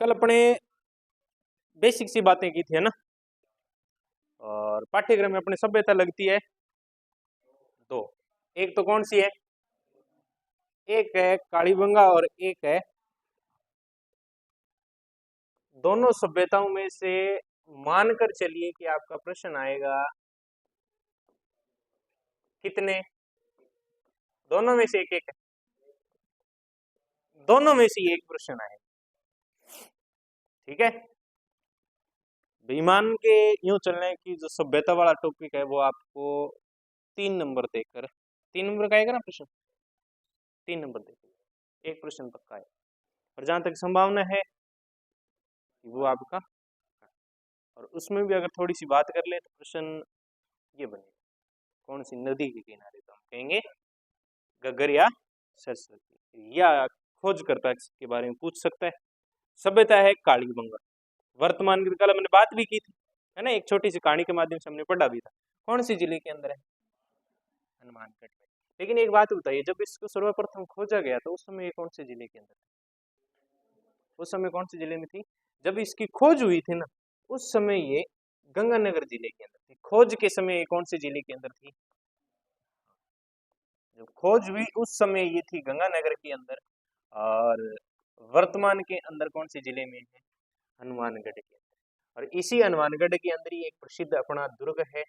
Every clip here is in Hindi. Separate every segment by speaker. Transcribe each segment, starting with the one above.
Speaker 1: कल अपने बेसिक सी बातें की थी, है ना। और पाठ्यक्रम में अपने सभ्यता लगती है दो। एक तो कौन सी है? एक है कालीबंगा और एक है, दोनों सभ्यताओं में से मानकर चलिए कि आपका प्रश्न आएगा कितने? दोनों में से एक एक है, दोनों में से एक प्रश्न आएगा, ठीक है। बेईमान के यूं चलने की जो सभ्यता वाला टॉपिक है वो आपको 3 नंबर देकर, 3 नंबर का आएगा ना प्रश्न, 3 नंबर देकर एक प्रश्न पक्का है। और जहां तक संभावना है कि वो आपका, और उसमें भी अगर थोड़ी सी बात कर ले तो प्रश्न ये बनेगा, कौन सी नदी के किनारे? तो हम कहेंगे घग्गर या सरस्वती, या खोजकर्ता के बारे में पूछ सकता है। सभ्यता है कालीबंगा, वर्तमान की कल हमने बात भी की थी, है ना, एक छोटी सी कहानी के माध्यम से हमने पढ़ा भी था। कौन सी जिले के अंदर है? हनुमानगढ़ में। लेकिन एक बात बताइए, जब इसको सर्वप्रथम खोजा गया तो उस समय ये कौन से जिले के अंदर था? उस समय कौन से जिले में थी जब इसकी खोज हुई थी ना? उस समय ये गंगानगर जिले के अंदर थी। खोज के समय ये कौन से जिले के अंदर थी? जब खोज हुई उस समय ये थी गंगानगर के अंदर। और वर्तमान के अंदर कौन से जिले में है? हनुमानगढ़ के अंदर। और इसी हनुमानगढ़ के अंदर ही एक प्रसिद्ध अपना दुर्ग है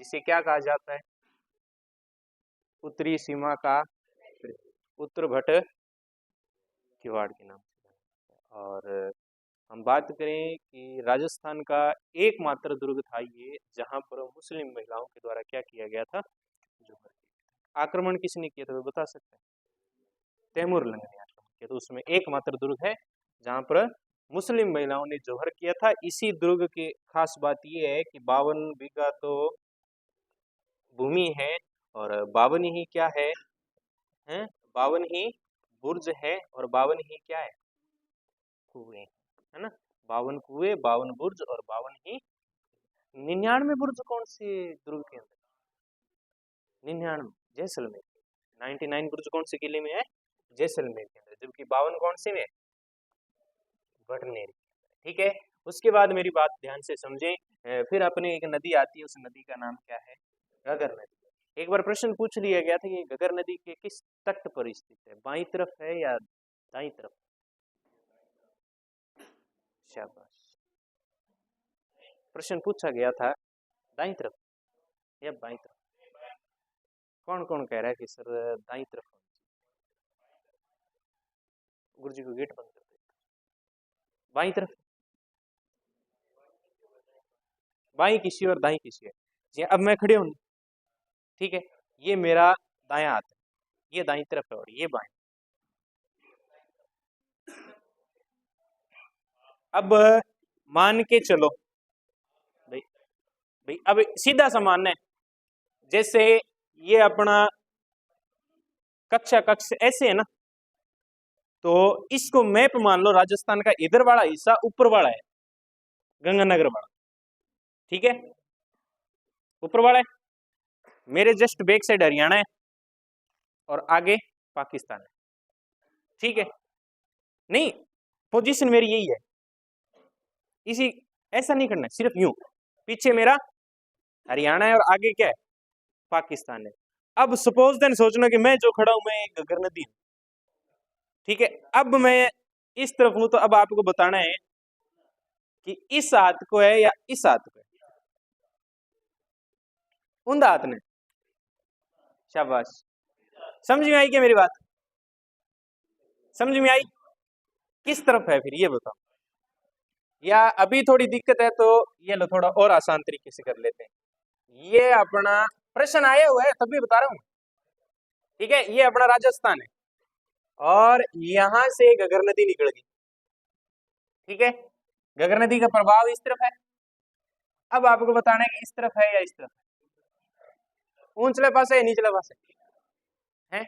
Speaker 1: जिसे क्या कहा जाता है? उत्तरी सीमा का उत्तर भट किवाड़ के नाम से। और हम बात करें कि राजस्थान का एकमात्र दुर्ग था ये जहां पर मुस्लिम महिलाओं के द्वारा क्या किया गया था? जोहर। आक्रमण किसने किया था वो बता सकते हैं? तैमूर लंग ने आक्रमण किया। तो उसमें एकमात्र दुर्ग है जहां पर मुस्लिम महिलाओं ने जोहर किया था। इसी दुर्ग की खास बात यह है कि 52 बीघा तो भूमि है और 52 ही क्या है, हैं? 52 ही बुर्ज है और 52 ही क्या है? कुएं, है ना। 52 कुएं, 52 बुर्ज और 52 ही। 99 बुर्ज कौन से दुर्ग के अंदर? 99 जैसलमेर। 99 बुर्ज कौन से किले में है? जैसलमेर के अंदर। जबकि 52 कौन से में? भटनेर। ठीक है। उसके बाद मेरी बात ध्यान से समझें। फिर अपने एक नदी आती है, उस नदी का नाम क्या है? घगर नदी। एक बार प्रश्न पूछ लिया गया था कि घगर नदी के किस तट पर स्थित है, बाईं तरफ है या दाईं तरफ? शाबाश, प्रश्न पूछा गया था दाईं तरफ या बाईं तरफ? कौन कौन कह रहा है कि सर दाईं तरफ? गुरु जी को गेट बंद कर दे। बाईं तरफ, बाईं किसी और दाईं किसी है जी। अब मैं खड़े हूं, ठीक है, ये मेरा दायां हाथ है, ये दाईं तरफ है और ये बाएं। अब मान के चलो भाई, भाई अब सीधा सा मानना है, जैसे ये अपना कक्षा कक्ष ऐसे है ना, तो इसको मैप मान लो, राजस्थान का इधर वाला हिस्सा ऊपर वाला है गंगानगर वाला, ठीक है, ऊपर वाला है। मेरे जस्ट बैक साइड हरियाणा है और आगे पाकिस्तान है, ठीक है। नहीं, पोजीशन मेरी यही है, इसी ऐसा नहीं करना है, सिर्फ यूं, पीछे मेरा हरियाणा है और आगे क्या है? पाकिस्तान है। अब सपोज देन सोचना कि मैं जो खड़ा हूं मैं एक घग्गर नदी हूं, ठीक है। अब मैं इस तरफ हूं, तो अब आपको बताना है कि इस हाथ को है या इस हाथ को है? उन हाथ ने। शाबाश, समझ में आई क्या मेरी बात? समझ में आई? किस तरफ है फिर ये बताओ, या अभी थोड़ी दिक्कत है तो ये लो थोड़ा और आसान तरीके से कर लेते हैं। ये अपना प्रश्न आया हुआ है तभी बता रहा हूं, ठीक है। ये अपना राजस्थान है और यहां से घग्गर नदी निकल गई, ठीक है। घग्गर नदी का प्रभाव इस तरफ है। अब आपको बताना है कि इस तरफ है या इस तरफ है। ऊंचले पास है निचले पास है?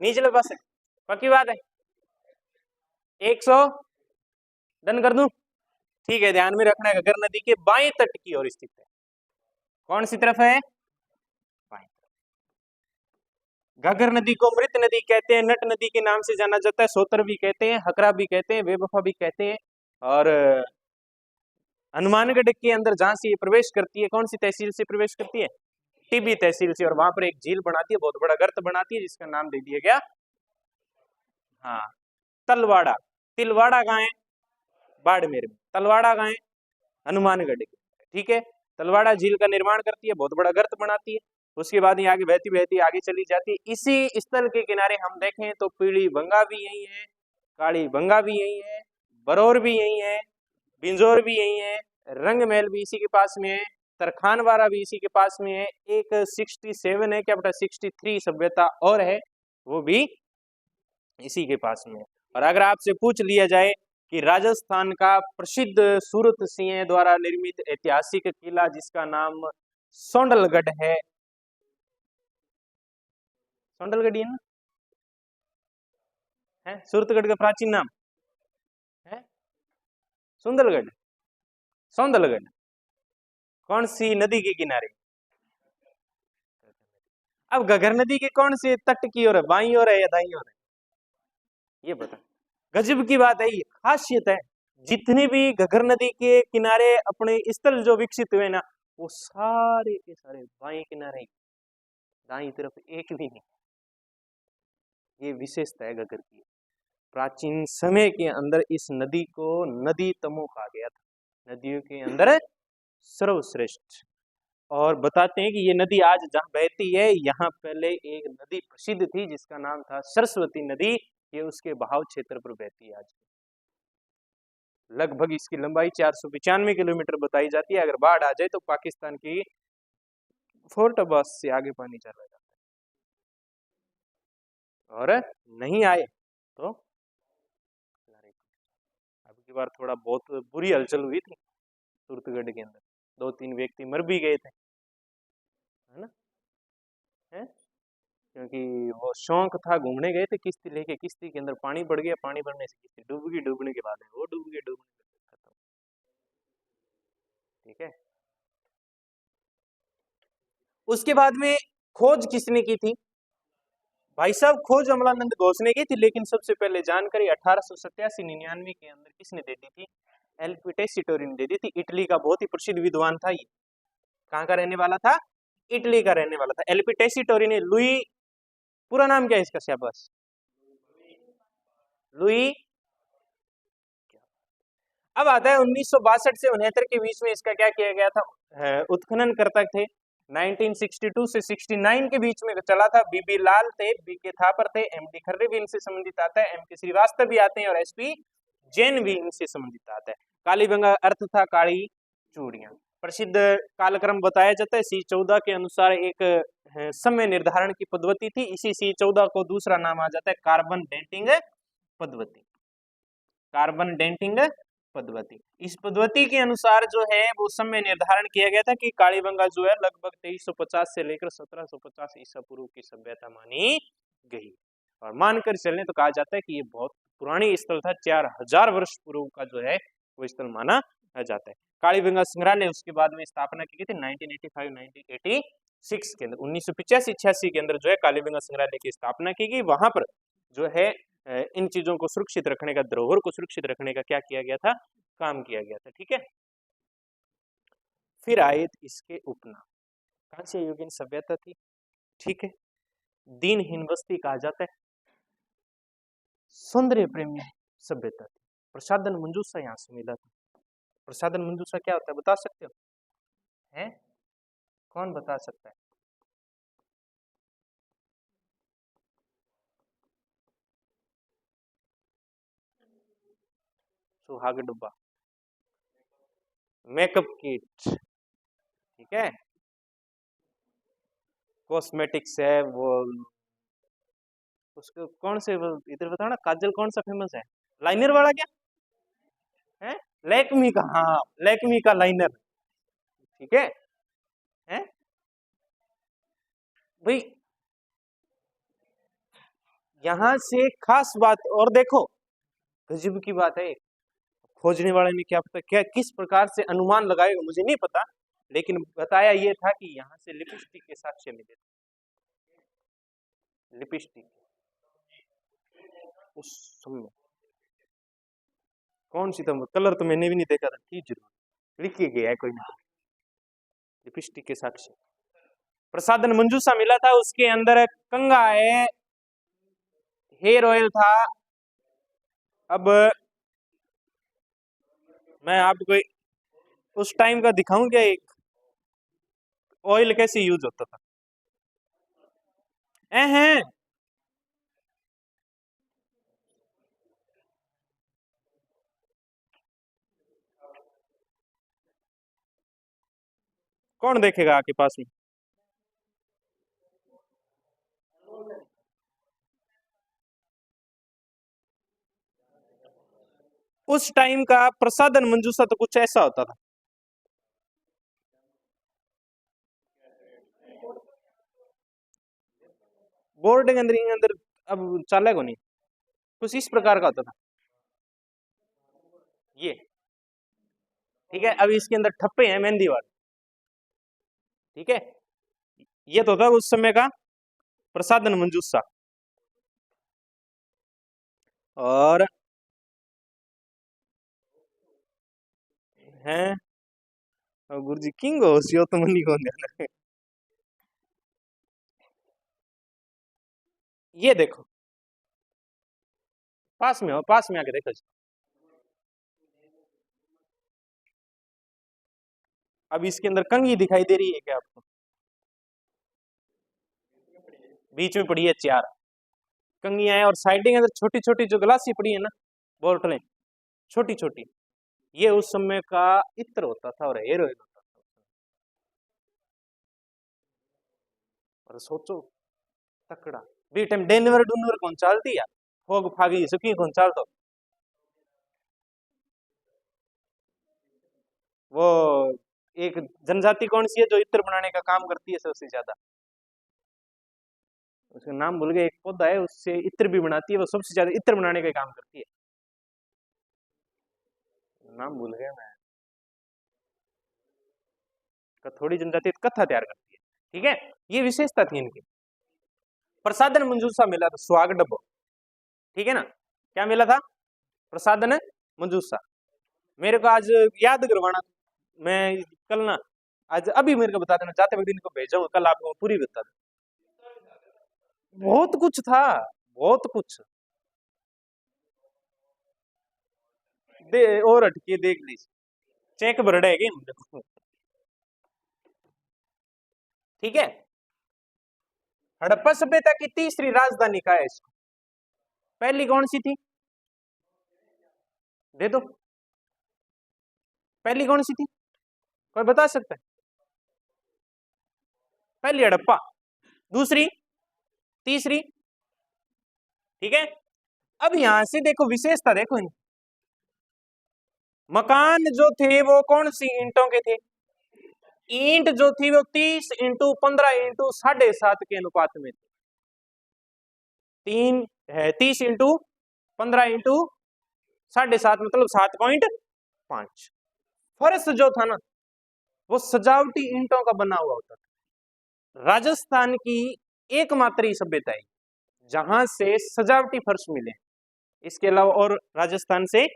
Speaker 1: निचले पास है, पक्की बात है? 100 डन कर दूं? ठीक है, ध्यान में रखना है घग्गर नदी के बाएं तट की ओर स्थित है। कौन सी तरफ है? बाएं तरफ। घाघर नदी को मृत नदी कहते हैं, नट नदी के नाम से जाना जाता है, सोतर भी कहते हैं, हकरा भी कहते हैं, बेवफा भी कहते हैं। और हनुमानगढ़ के अंदर जहां से ये प्रवेश करती है, कौन सी तहसील से प्रवेश करती है? टिब्बी तहसील से। और वहां पर एक झील बनाती है, बहुत बड़ा गर्त बनाती है, जिसका नाम दे दिया गया, हाँ, तलवाड़ा। तिलवाड़ा कहाँ है? बाड़मेर में। तलवाड़ा कहाँ है? हनुमानगढ़ के। ठीक है, तलवाड़ा झील का निर्माण करती है, बहुत बड़ा गर्त बनाती है। उसके बाद ये आगे बहती बहती आगे चली जाती है। इसी स्थल के किनारे हम देखें तो पीली बंगा भी यही है, काली बंगा भी यही है, बरौर भी यही है, बिंजोर भी यही है, रंगमहल भी इसी के पास में है, तरखानवाड़ा भी इसी के पास में है। एक 67 है, क्या बेटा 63 सभ्यता और है, वो भी इसी के पास में है। और अगर आपसे पूछ लिया जाए कि राजस्थान का प्रसिद्ध सूरत सिंह द्वारा निर्मित ऐतिहासिक किला जिसका नाम सोंडलगढ़ है, सोंडलगढ़ है ना, है सूरतगढ़ का प्राचीन नाम है सुंदरगढ़, सौंदलगढ़। कौन सी नदी के किनारे? अब घगर नदी के कौन से तट की ओर है, बाईं ओर है या दाईं ओर है, ये बता। गजब की बात है, ये खासियत है। जितने भी घगर नदी के किनारे अपने स्थल जो विकसित हुए ना, वो सारे के सारे बाएं किनारे, दाईं तरफ एक भी नहीं। ये विशेषता है घगर की। प्राचीन समय के अंदर इस नदी को नदी तमो कहा गया था, नदियों के अंदर सर्वश्रेष्ठ। और बताते हैं कि ये नदी आज जहाँ बहती है, यहाँ पहले एक नदी प्रसिद्ध थी जिसका नाम था सरस्वती नदी। ये उसके बहाव क्षेत्र पर बहती है आज। लगभग इसकी लंबाई 495 किलोमीटर बताई जाती है। अगर बाढ़ आ जाए तो पाकिस्तान की फोर्ट अब्बास से आगे पानी चला जाता है, और नहीं आए तो अब की बार थोड़ा बहुत बुरी हलचल हुई थी सूरतगढ़ के अंदर, 2-3 व्यक्ति मर भी गए थे, है ना, है? क्योंकि वो शौक था, घूमने गए थे किश्ती लेके, किश्ती के अंदर पानी बढ़ गया, पानी बढ़ने से किश्ती डूब गई, डूबने के बाद वो डूब गए, डूबने के खत्म। ठीक है, उसके बाद में खोज किसने की थी? भाई साहब, खोज अमलानंद घोष ने की थी, लेकिन सबसे पहले जानकारी 1887-99 के अंदर किसने दे दी थी? एल्फी टेस्टिटोरी ने दे दी थी। इटली का बहुत ही प्रसिद्ध विद्वान था ये। कहाँ का रहने वाला था? इटली का रहने वाला था। एल्फी टेस्टिटोरी ने लुई, पूरा नाम क्या है इसका? शाबाश, लुई। अब आता है 1962 से 69 के बीच में इसका क्या किया गया था? उत्खनन करता थे। 1962 से 69 के बीच में चला था। बीबी लाल थे, बीके थापर थे, एमडी खर्रे भी इनसे संबंधित आता है, एमके श्रीवास्तव भी आते हैं, और एसपी जैन भी इनसे संबंधित आता है। कालीबंगा अर्थ था काली चूड़ियां। प्रसिद्ध कालक्रम बताया जाता है C14 के अनुसार एक समय निर्धारण की पद्धति थी। इसी C14 को दूसरा नाम आ जाता है कार्बन डेटिंग पद्धति। कार्बन डेटिंग पद्धति। इस पद्धति के अनुसार जो है वो समय निर्धारण किया गया था कि कालीबंगा जो है लगभग 2350 से लेकर 1750 ईसा पूर्व की सभ्यता मानी गई। और मानकर चलने तो कहा जाता है कि ये बहुत पुरानी स्थल था, 4000 वर्ष पूर्व का जो है वो स्थल माना जाता है। कालीबंगा संग्रहालय उसके बाद में स्थापना की गई थी 1985-1986 के अंदर। 1985-86 के अंदर जो है कालीबंगा संग्रहालय की स्थापना की गई। वहां पर जो है इन चीजों को सुरक्षित रखने का, धरोहर को सुरक्षित रखने का क्या किया गया था? काम किया गया था। ठीक है, फिर आए इसके उपनाम। कांस्य युगीन सभ्यता थी। ठीक है, दीनहीन बस्ती कहा जाता है। सौंदर्य प्रेमी सभ्यता थी। प्रसादन मंजूषा यहाँ से मिला था। प्रसादन मंजूषा क्या होता है, बता सकते हो? हैं? कौन बता सकता है? सुहाग डब्बा, मेकअप किट। ठीक है, कॉस्मेटिक्स है वो, उसको कौन से, इधर बताओ ना, काजल कौन सा फेमस है? लाइनर वाला क्या है? लैक्मी का, हाँ, लैक्मी का लाइनर। ठीक है, हैं भाई। यहां से खास बात और देखो, गजब की बात है, खोजने वाले ने क्या पता क्या किस प्रकार से अनुमान लगाएगा मुझे नहीं पता, लेकिन बताया ये था कि यहाँ से लिपस्टिक के साक्ष्य मिले थे। लिपस्टिक उस समय कौन सी था, कलर तो मैंने भी नहीं देखा था, ठीक जरूर लिख के गया है कोई ना। लिपस्टिक के साक्षी प्रसादन मंजूषा मिला था, उसके अंदर कंगा है, हेयर ऑयल था। अब मैं आपको उस टाइम का दिखाऊं क्या, एक ऑयल कैसे यूज होता था। हैं कौन देखेगा आपके पास में। उस टाइम का प्रसादन मंजूषा तो कुछ ऐसा होता था। बोर्ड के अंदर अब चलेगा नहीं, कुछ इस प्रकार का होता था ये। ठीक है, अब इसके अंदर ठप्पे हैं मेहंदी वाले। ठीक है, ये तो था उस समय का प्रसादन मंजूषा। और हैं गुरु जी किंग हो सियो तो मनी कौन जाना। ये देखो, पास में हो, पास में आके देखो जी। अब इसके अंदर कंघी दिखाई दे रही है क्या आपको, बीच में पड़ी है चार कंघियां हैं, और साइडिंग अंदर छोटी छोटी जो गलासी पड़ी है ना, बोतलें छोटी छोटी, ये उस समय का इत्र होता था और हेयर ऑयल होता था। और सोचो तकड़ा बी टाइम डेनवर डूनवर कौन चालती है, फोग फागी सुखी कौन चाल तो वो एक जनजाति कौन सी है जो इत्र बनाने का काम करती है सबसे ज्यादा, उसका नाम भूल गए, एक पौधा है उससे इत्र भी बनाती है, वो सबसे ज्यादा इत्र बनाने का काम करती है, नाम भूल गया मैं। थोड़ी जनजाति कथा तैयार करती है। ठीक है, ये विशेषता थी इनकी। प्रसादन मंजूषा मिला था सुहाग डब्बो। ठीक है ना, क्या मिला था, प्रसादन मंजूषा। मेरे को आज याद करवाना, मैं कल ना, आज अभी मेरे को बता देना, जाते वक्त इनको भेजो, कल आपको पूरी बता दूं। बहुत कुछ था, बहुत कुछ दे, और हटके देख लीजिए, चेक भरड़ा है क्या। ठीक है, हड़प्पा सभ्यता की तीसरी राजधानी का है इसको, पहली कौन सी थी, दे दो, पहली कौन सी थी, कोई बता सकता है। पहली हड़प्पा, दूसरी, तीसरी। ठीक है, अब यहां से देखो विशेषता देखो इनकी, मकान जो थे वो कौन सी ईंटों के थे, ईंट जो थी वो 30x15x7.5 के अनुपात में थी। 30x15x7 मतलब 7.5। फर्श जो था ना वो सजावटी ईंटों का बना हुआ होता था। राजस्थान की एकमात्र ही सभ्यता है जहां से सजावटी फर्श मिले, इसके अलावा और राजस्थान से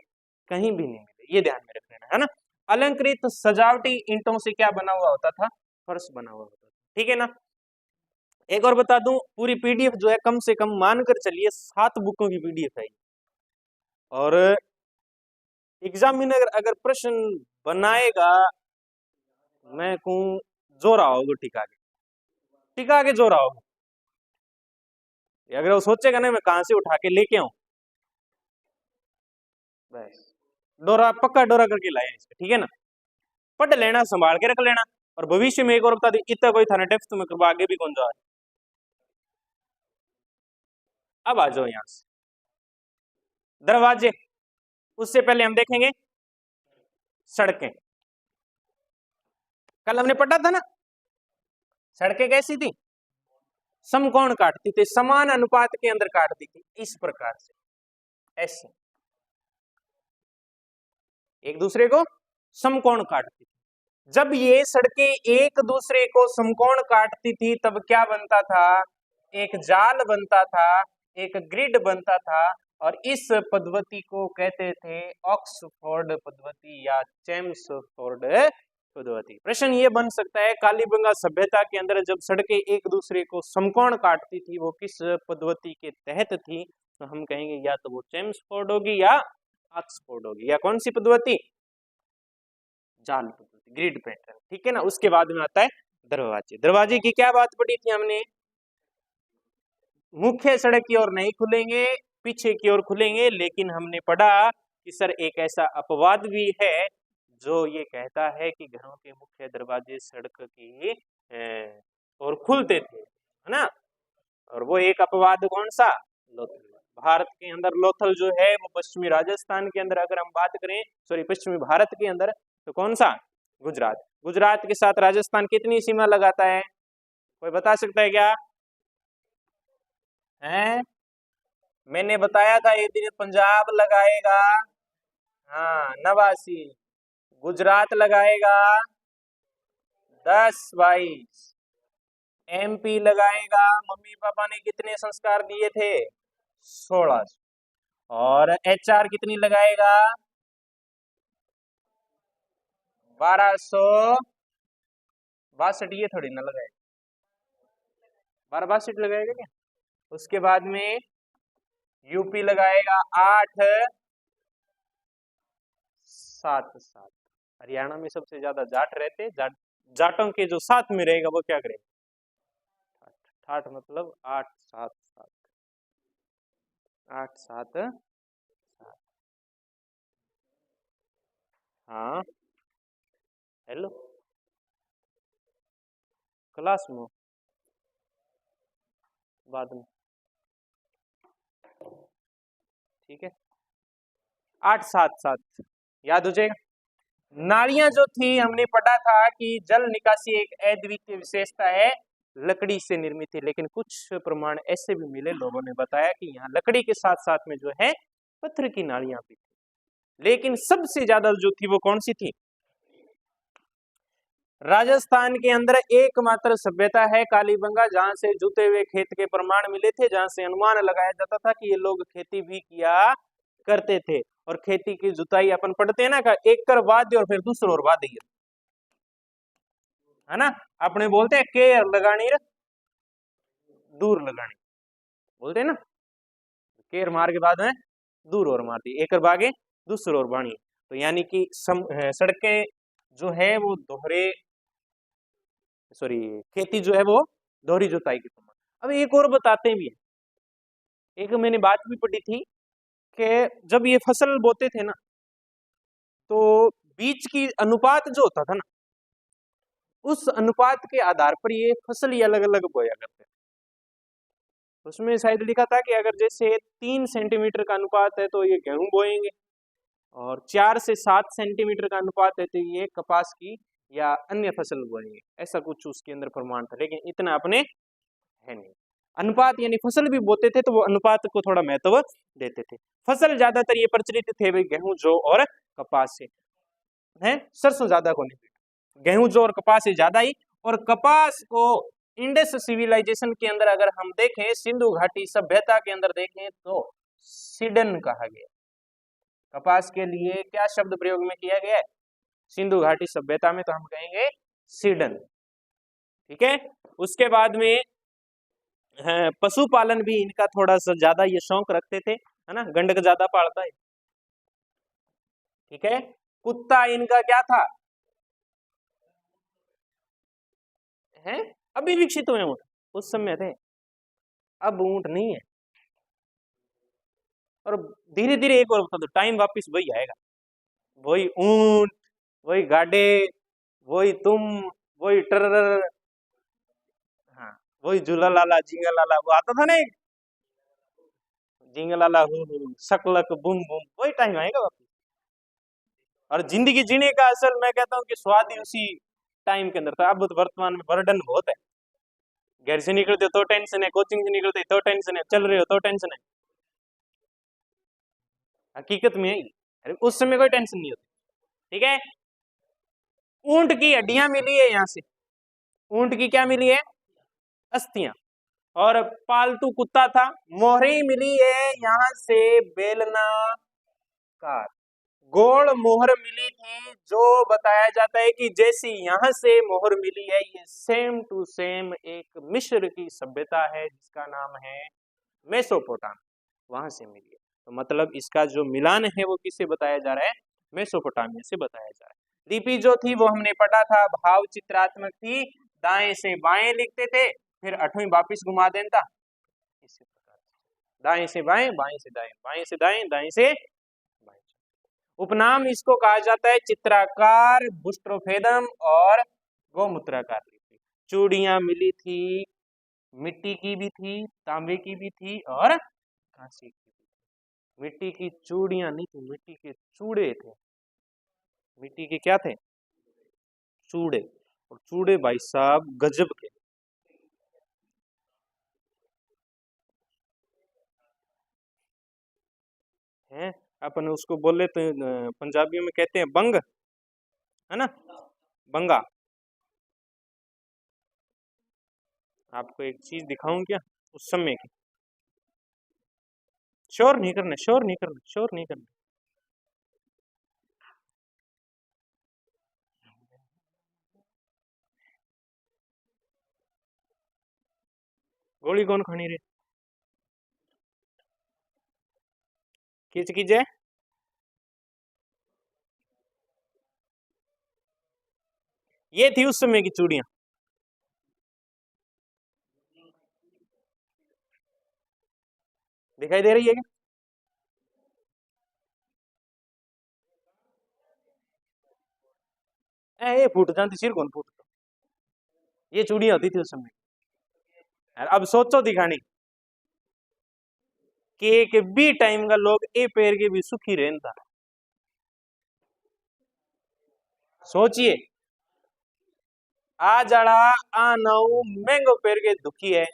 Speaker 1: कहीं भी नहीं मिले, ये ध्यान में रख लेना है ना। अलंकृत सजावटी ईंटों से क्या बना हुआ होता था, फर्श बना हुआ होता था। ठीक है ना, एक और बता दूं, पूरी पीडीएफ जो है कम से कम मानकर चलिए 7 बुकों की पीडीएफ है, और एग्जामिनर अगर प्रश्न बनाएगा, मैं कहूं जो रहा होगा टिका के जो रहा होगा, अगर वो सोचेगा ना मैं कहां से उठा के लेके आऊं, बस डोरा पक्का डोरा करके लाए इसका। ठीक है ना, पढ़ लेना, संभाल के रख लेना, और भविष्य में एक और बता दी, इतना कोई थाना टेस्ट में करवा आगे भी कौन जा। अब आ जाओ यहां से दरवाजे, उससे पहले हम देखेंगे सड़कें। कल हमने पढ़ा था ना, सड़कें कैसी थी, समकोण काटती थी, समान अनुपात के अंदर काटती थी, इस प्रकार से ऐसे एक दूसरे को समकोण काटती थी। जब ये सड़कें एक दूसरे को समकोण काटती थी तब क्या बनता था, एक जाल बनता था, एक ग्रिड बनता था, और इस पद्धति को कहते थे ऑक्सफोर्ड पद्धति या चेम्सफोर्ड पद्धति। प्रश्न ये बन सकता है, कालीबंगा सभ्यता के अंदर जब सड़कें एक दूसरे को समकोण काटती थी, वो किस पद्धति के तहत थी? तो हम कहेंगे या तो वो चेम्सफोर्ड होगी या ऑक्सफोर्ड होगी। या कौन सी पद्धति? जाल पद्धति, ग्रिड पैटर्न। ठीक है ना। उसके बाद में आता है दरवाजे। दरवाजे की क्या बात पढ़ी थी हमने? मुख्य सड़क की ओर नहीं खुलेंगे, पीछे की ओर खुलेंगे। लेकिन हमने पढ़ा कि सर एक ऐसा अपवाद भी है जो ये कहता है कि घरों के मुख्य दरवाजे सड़क की ओर खुलते थे, है ना। और वो एक अपवाद कौन सा? लोथल। भारत के अंदर लोथल जो है वो पश्चिमी राजस्थान के अंदर, अगर हम बात करें, सॉरी पश्चिमी भारत के अंदर, तो कौन सा? गुजरात। गुजरात के साथ राजस्थान कितनी सीमा लगाता है? कोई बता सकता है क्या? हैं? मैंने बताया था ये दिन पंजाब लगाएगा, हाँ 89, गुजरात लगाएगा 10, 22, एमपी लगाएगा, मम्मी पापा ने कितने संस्कार दिए थे? 16। और एचआर कितनी लगाएगा? 1262। ये थोड़ी ना लगाएगा, 1262 लगाएगा क्या? उसके बाद में यूपी लगाएगा 877। हरियाणा में सबसे ज्यादा जाट रहते, जाटों के जो साथ में रहेगा वो क्या करेगा? ठाठ मतलब 877, 877। हाँ हेलो क्लास में बाद में, ठीक है 877 याद हो जाएगा। नालियां जो थी हमने पढ़ा था कि जल निकासी एक अद्वितीय विशेषता है, लकड़ी से निर्मित थी। लेकिन कुछ प्रमाण ऐसे भी मिले, लोगों ने बताया कि यहाँ लकड़ी के साथ साथ में जो है पत्थर की नालियां भी थी। लेकिन सबसे ज्यादा जो थी वो कौन सी थी? राजस्थान के अंदर एकमात्र सभ्यता है कालीबंगा, जहां से जुते हुए खेत के प्रमाण मिले थे, जहां से अनुमान लगाया जाता था कि ये लोग खेती भी किया करते थे। और खेती की जुताई अपन पढ़ते हैं ना, का एक कर वाद्य और फिर दूसरो और वाद्य, है ना। अपने बोलते हैं केर लगानी दूर लगानी, बोलते हैं ना, केर मार के बाद में दूर और मारती, एक बागे दूसरो और बाणी। तो यानी कि सड़कें जो है वो दोहरे, सॉरी खेती जो है वो दोहरी जुताई की प्रमाण। अब एक और बताते भी है, एक मैंने बात भी पढ़ी थी कि जब ये फसल बोते थे ना, तो बीज की अनुपात जो होता था ना, उस अनुपात के आधार पर ये फसल ही अलग अलग बोया करते थे। उसमें शायद लिखा था कि अगर जैसे 3 सेंटीमीटर का अनुपात है तो ये गेहूं बोएंगे, और 4 से 7 सेंटीमीटर का अनुपात है तो ये कपास की या अन्य फसल बोएंगे। ऐसा कुछ उसके अंदर प्रमाण था, लेकिन इतना अपने है नहीं। अनुपात यानी फसल भी बोते थे तो वो अनुपात को थोड़ा महत्व देते थे। फसल ज्यादातर ये प्रचलित थे भाई गेहूं जौ और कपास से, है सरसों ज्यादा को नहीं, गेहूं जौ और कपास से ज्यादा ही। और कपास को इंडस सिविलाइजेशन के अंदर अगर हम देखें, सिंधु घाटी सभ्यता के अंदर देखें तो सीडन कहा गया। कपास के लिए क्या शब्द प्रयोग में किया गया है सिंधु घाटी सभ्यता में? तो हम कहेंगे सीडन। ठीक है। उसके बाद में पशुपालन भी इनका थोड़ा सा ज्यादा ये शौक रखते थे, है ना, गंडक ज्यादा पालता है। ठीक है। कुत्ता इनका क्या था? है अभी विकसित हुए ऊंट, उस समय थे, अब ऊंट नहीं है। और धीरे धीरे एक और बता दो, टाइम वापिस वही आएगा, वही ऊंट, वही गाड़े, वही तुम, वही टर, हाँ वही झूला लाला झींगा लाला, वो आता था ना एक झींगा लाला हूँ शकलक बुम बुम, वही टाइम आएगा वापिस। और जिंदगी जीने का असल मैं कहता हूँ कि स्वाद ही उसी टाइम के अंदर था। अब वर्तमान में बर्डन बहुत है, घर से निकलते हो तो टेंशन है, कोचिंग से निकलते तो टेंशन है, चल रहे हो तो टेंशन है। हकीकत में है, अरे उस समय कोई टेंशन नहीं होती। ठीक है। ऊंट की हड्डियां मिली है यहाँ से, ऊंट की क्या मिली है? अस्थियां। और पालतू कुत्ता था। मोहरी मिली है यहाँ से बेलनाकार, गोल मोहर मिली थी, जो बताया जाता है कि जैसी यहाँ से मोहर मिली है ये सेम टू सेम एक मिस्र की सभ्यता है जिसका नाम है मेसोपोटामिया, वहां से मिली है। तो मतलब इसका जो मिलान है वो किससे बताया जा रहा है, मेसोपोटामिया से बताया जा रहा है। लिपि जो थी वो हमने पढ़ा था, भाव चित्रात्मक थी, दाएं से बाएं लिखते थे, फिर 8वीं वापिस घुमा देता, इसी प्रकार दाएं से बाएं, बाएं से दाएं, बाएं से दाएं, दाएं से बाएं। उपनाम इसको कहा जाता है चित्राकार, बुस्ट्रोफेदम और गोमूत्राकार लिपि। चूड़ियां मिली थी, मिट्टी की भी थी, तांबे की भी थी और कांसे की भी थी। मिट्टी की चूड़ियां नहीं थी, मिट्टी के चूड़े थे। मिट्टी के क्या थे, चूड़े। और चूड़े भाई साहब गजब के हैं। अपन उसको बोले तो पंजाबियों में कहते हैं बंग, है ना, बंगा। आपको एक चीज दिखाऊं क्या उस समय की, शोर नहीं करना, शोर नहीं करना, शोर नहीं करना। गोली कौन खानी रे, खींच कीजिए। ये थी उस समय की चूड़ियां। दिखाई दे रही है क्या, ये फूट जाती, सिर कौन फूट, ये चूड़ियां होती थी उस समय। अब सोचो दिखानी कि एक भी टाइम का लोग ए पैर के भी सुखी रहता। सोचिए, आ जड़ा आ नऊ महंगो पैर के दुखी हैं।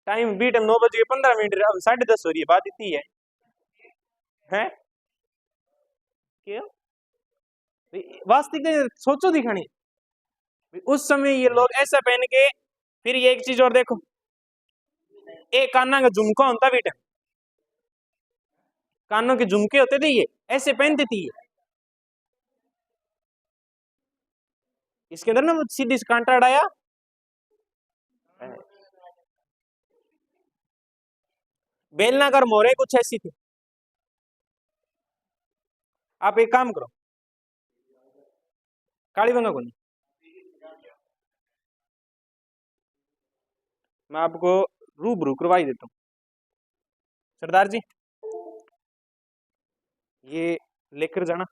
Speaker 1: टाइम बीट 9:15 अब 10:30 हो रही है, बात इतनी है क्यों वास्तविक सोचो दिखानी। उस समय ये लोग ऐसा पहन के, फिर ये एक चीज और देखो, एक काना का झुमका होता बेटा, कानों के झुमके होते थे, ये ऐसे पहनती थी। इसके अंदर ना सीधी कांटा अड़ाया। बेलनाकार मोहरे कुछ ऐसी थी। आप एक काम करो, कालीबंगा को नहीं, मैं आपको रूबरू करवाई देता हूँ। सरदार जी ये लेकर जाना,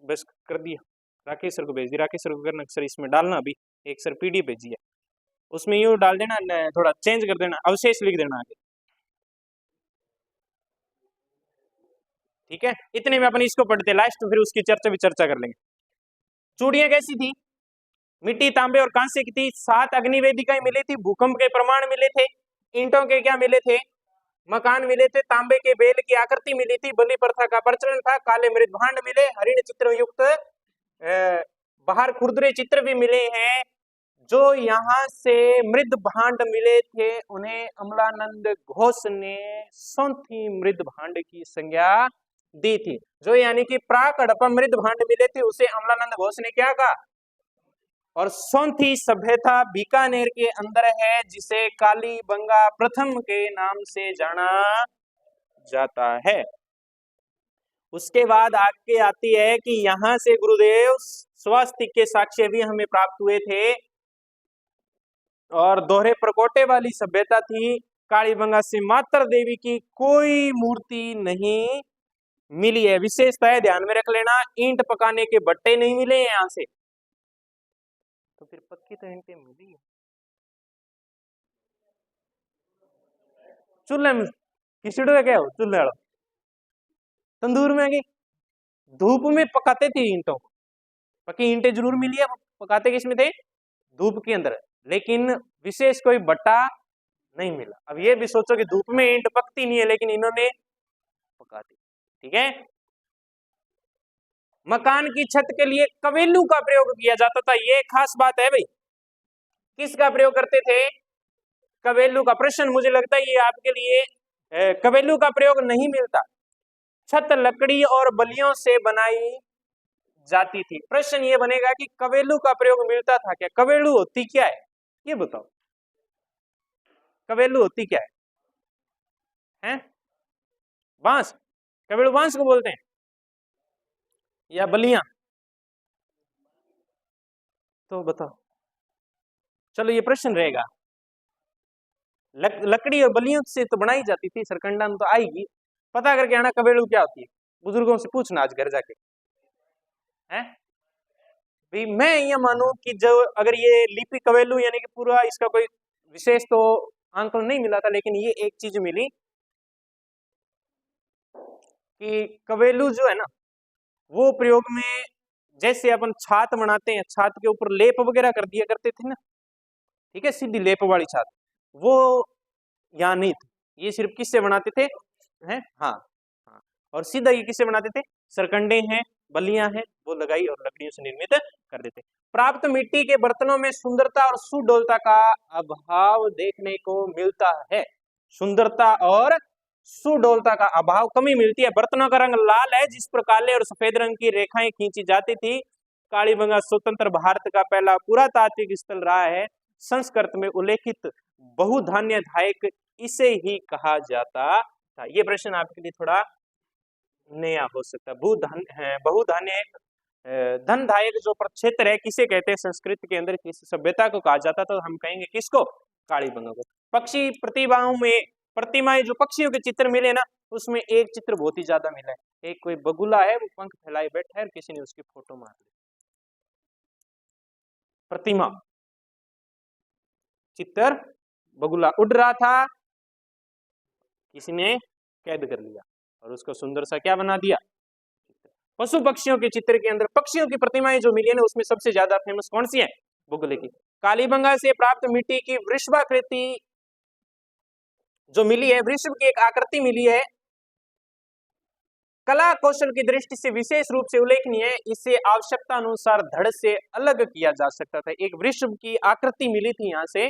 Speaker 1: बस कर दिया, राकेश सर को भेज दिया। राकेश सर को करना सर इसमें डालना, अभी एक सर पीडीएफ भेजी है, उसमें यू डाल देना, थोड़ा चेंज कर देना, अवशेष लिख देना आगे, ठीक है। इतने में अपन इसको पढ़ते लास्ट, फिर उसकी चर्चा भी चर्चा कर लेंगे। चूड़ियां कैसी थी, मिट्टी, तांबे और कांसे की थी। 7 अग्निवेदिकाएं मिली थी, भूकंप के प्रमाण मिले थे, ईंटों के क्या मिले थे, मकान मिले थे, तांबे के बेल की आकृति मिली थी, बलि प्रथा का प्रचलन था, काले मृद भांड मिले, हरिण चित्र युक्त बाहर खुरदरे चित्र भी मिले हैं। जो यहाँ से मृद भांड मिले थे उन्हें अमलानंद घोष ने सौंथी मृद भांड की संज्ञा दी थी। जो यानी कि प्राक हड़प्पा मृद भांड मिले थे उसे अमलानंद घोष ने क्या कहा। और सौंथी सभ्यता बीकानेर के अंदर है, जिसे कालीबंगा प्रथम के नाम से जाना जाता है। उसके बाद आगे आती है कि यहाँ से गुरुदेव स्वास्तिक के साक्ष्य भी हमें प्राप्त हुए थे, और दोहरे प्रकोटे वाली सभ्यता थी। कालीबंगा से मातर देवी की कोई मूर्ति नहीं मिली है, विशेषता है, ध्यान में रख लेना। ईंट पकाने के भट्टे नहीं मिले हैं यहाँ से, तो फिर पक्की तो ईंटें मिली है। चूल्हे में किसड़े क्या हो, चूल्हे वाला तंदूर में आगे धूप में पकाते थे ईंटों को, पकी ईंटें जरूर मिली है, पकाते किस में थे, धूप के अंदर, लेकिन विशेष कोई भट्टा नहीं मिला। अब ये भी सोचो कि धूप में ईंट पकती नहीं है, लेकिन इन्होंने पका दी, ठीक है। मकान की छत के लिए कवेलू का प्रयोग किया जाता था। ये खास बात है भाई, किसका प्रयोग करते थे? कवेलू का। प्रश्न मुझे लगता है ये आपके लिए कवेलू का प्रयोग नहीं मिलता। छत लकड़ी और बल्लियों से बनाई जाती थी। प्रश्न ये बनेगा कि कवेलू का प्रयोग मिलता था क्या? कवेलू होती क्या है ये बताओ, कवेलू होती क्या है? बांस? कवेलू बांस को बोलते हैं या बल्लियां? तो बताओ, चलो ये प्रश्न रहेगा। लकड़ी और बल्लियों से तो बनाई जाती थी, सरकंडा में तो आएगी। पता करके आना कवेलू क्या होती है, बुजुर्गों से पूछना आज घर जाके, है भाई। मैं ये मानूं कि जो अगर ये लिपि कवेलू यानी कि पूरा इसका कोई विशेष तो आंकलन नहीं मिला था, लेकिन ये एक चीज मिली कि कवेलू जो है ना, वो प्रयोग में जैसे अपन छात बनाते हैं, छात के ऊपर लेप वगैरह कर दिया करते थे ना, ठीक है, सीधी लेप वाली छात, वो यहाँ नहीं थी। ये सिर्फ किससे बनाते थे? हैं, हाँ हाँ। और सीधा ये किससे बनाते थे? सरकंडे हैं, बल्लियां हैं, वो लगाई और लकड़ियों से निर्मित कर देते। प्राप्त मिट्टी के बर्तनों में सुंदरता और सुडौलता का अभाव देखने को मिलता है। सुंदरता और सुडौलता का अभाव, कमी मिलती है। बर्तनों का रंग लाल है, जिस पर काले और सफेद रंग की रेखाएं खींची जाती थी। कालीबंगा स्वतंत्र भारत का पहला पुरातात्विक स्थल रहा है। संस्कृत में उल्लेखित बहुधान्य धायक इसे ही कहा जाता था। ये प्रश्न आपके लिए थोड़ा नया हो सकता है। बहुधान्य धनदायक जो प्रक्षेत्र है किसे कहते हैं? संस्कृत के अंदर किस सभ्यता को कहा जाता था? तो हम कहेंगे किसको? कालीबंगा को। पक्षी प्रतिभाओं में प्रतिमाएं, जो पक्षियों के चित्र मिले ना, उसमें एक चित्र बहुत ही ज्यादा मिला है। एक कोई बगुला है, वो पंख फैलाए बैठा है और किसी ने उसकी फोटो मार ली। प्रतिमा, चित्र, बगुला उड़ रहा था, किसी ने कैद कर लिया और उसको सुंदर सा क्या बना दिया? पशु पक्षियों के चित्र के अंदर पक्षियों की प्रतिमाएं जो मिली है ना, उसमें सबसे ज्यादा फेमस कौन सी है? बगुले की। कालीबंगा से प्राप्त मिट्टी की वृषभाकृति जो मिली है, वृषभ की एक आकृति मिली है, कला कौशल की दृष्टि से विशेष रूप से उल्लेखनीय है। इसे आवश्यकता अनुसार धड़ से अलग किया जा सकता था। एक वृषभ की आकृति मिली थी यहाँ से,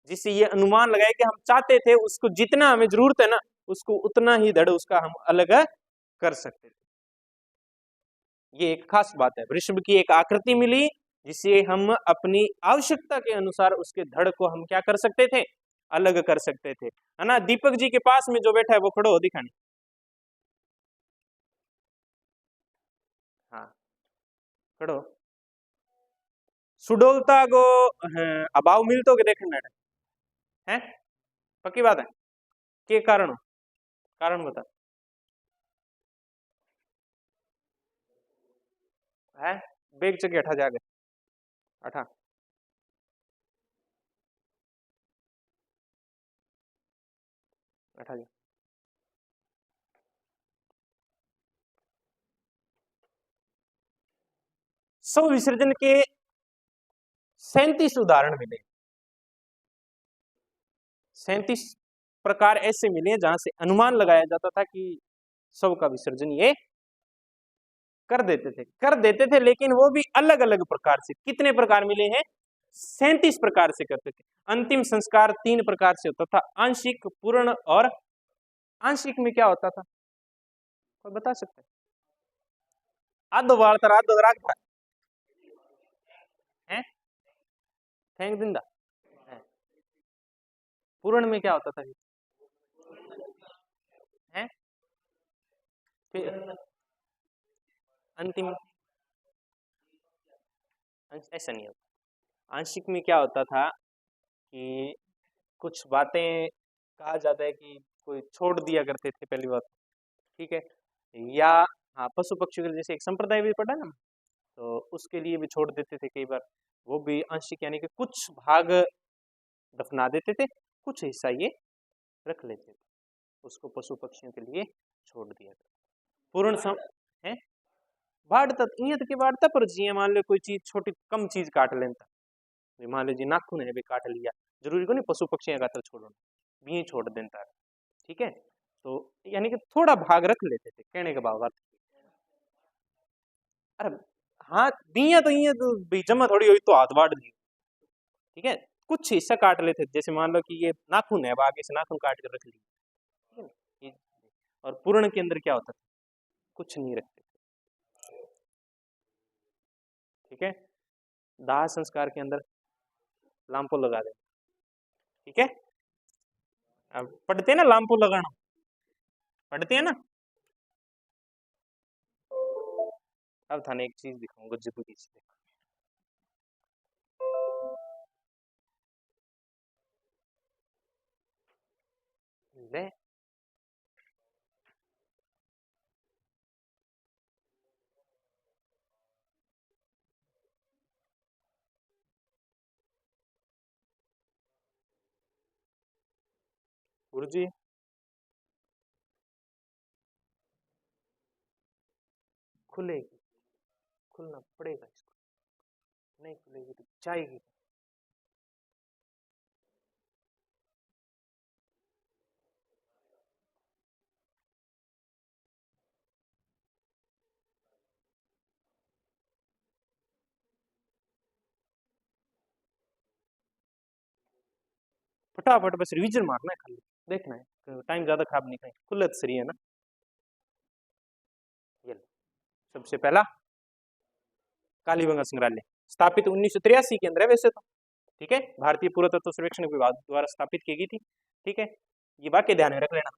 Speaker 1: जिससे ये अनुमान लगाया कि हम चाहते थे उसको जितना हमें जरूरत है ना, उसको उतना ही धड़ उसका हम अलग कर सकते थे। ये एक खास बात है। वृषभ की एक आकृति मिली जिसे हम अपनी आवश्यकता के अनुसार उसके धड़ को हम क्या कर सकते थे? अलग कर सकते थे, है ना। दीपक जी के पास में जो बैठा है वो खड़ो हो दिखाने। हाँ, खड़ो। सुडोलता को अभाव मिलतो के देखने है, पक्की बात है। के कारण? कारण बता है। बेग जगह हटा जाके हटा। हटा जा। स्व विसर्जन के 37 उदाहरण मिले। 37 प्रकार ऐसे मिले जहां से अनुमान लगाया जाता था कि स्व का विसर्जन ये कर देते थे, लेकिन वो भी अलग अलग प्रकार से। कितने प्रकार मिले हैं? 37 प्रकार से करते थे। अंतिम संस्कार 3 प्रकार से होता था, आंशिक, पूर्ण और। आंशिक में क्या होता था, कोई बता सकता है? आधो वार्ता आधो राखता है, फेंक दिंदा है। पूर्ण में क्या होता था है? फिर अंतिम ऐसा नहीं होता। आंशिक में क्या होता था कि कुछ बातें कहा जाता है कि कोई छोड़ दिया करते थे पहली बात, ठीक है। या हाँ, पशु पक्षियों के जैसे एक संप्रदाय भी पढ़ा ना, तो उसके लिए भी छोड़ देते थे कई बार। वो भी आंशिक, यानी कि कुछ भाग दफना देते थे, कुछ हिस्सा ये रख लेते थे, उसको पशु पक्षियों के लिए छोड़ दिया था। पूर्ण सम है बाढ़ता इं की बाढ़ता, पर जी मान लो कोई चीज छोटी कम चीज काट लेता, मान लो जी नाखून है भी काट लिया, जरूरी को नहीं पशु पक्षी का तो छोड़ो भी छोड़ देता है, ठीक है। तो यानी कि थोड़ा भाग रख लेते थे, कहने के बावत। अरे हाँ दिया तो ये तो भाई जमा थोड़ी हुई तो हाथ बांट दी, ठीक है, कुछ हिस्सा काट लेते, जैसे मान लो कि ये नाखून है, अब आगे से नाखून काट कर रख ली, ठीक है ना? और पूर्ण के अंदर क्या होता था, कुछ नहीं रखते, ठीक है। दाह संस्कार के अंदर लांपो लगा दे, ठीक है। अब पढ़ते हैं ना लांपो लगाना, पढ़ते हैं ना। अब थाने एक चीज दिखाऊंगा जरूरी से, ले गुरुजी खुलेगी, खुलना पड़ेगा इसको, नहीं खुलेगी तो जाएगी। फटाफट बस रिवीजन मारना है खाली, देखना है टाइम ज्यादा खराब नहीं करें, खुले तो सही है ना। ये लो, सबसे पहला कालीबंगा संग्रहालय स्थापित 1983 के अंदर है वैसे तो, ठीक है, भारतीय पुरातत्व सर्वेक्षण विभाग द्वारा स्थापित की गई थी, ठीक है। ये वाक्य ध्यान में रख लेना,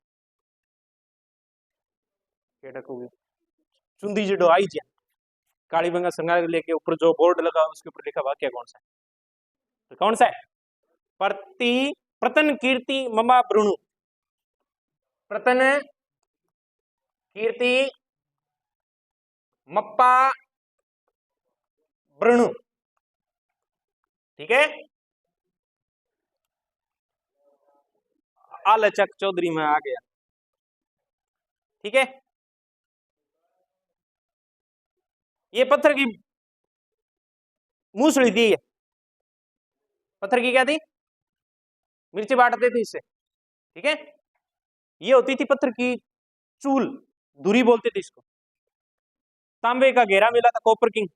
Speaker 1: चुंदी जडो आई जा कालीबंगा संग्रहालय के ऊपर जो बोर्ड लगा उसके ऊपर लिखा वाक्य कौन सा है, तो कौन सा है, प्रति प्रतन कीर्ति ममा ब्रुणु, प्रतन कीर्ति मप्पा ब्रुणु, ठीक है। आलचक चौधरी में आ गया, ठीक है। ये पत्थर की मूसड़ी थी, पत्थर की क्या थी, मिर्ची बांटते थे इससे, ठीक है। ये होती थी पत्थर की चूल, धुरी बोलते थे इसको। तांबे का घेरा मिला था, कॉपर किंग,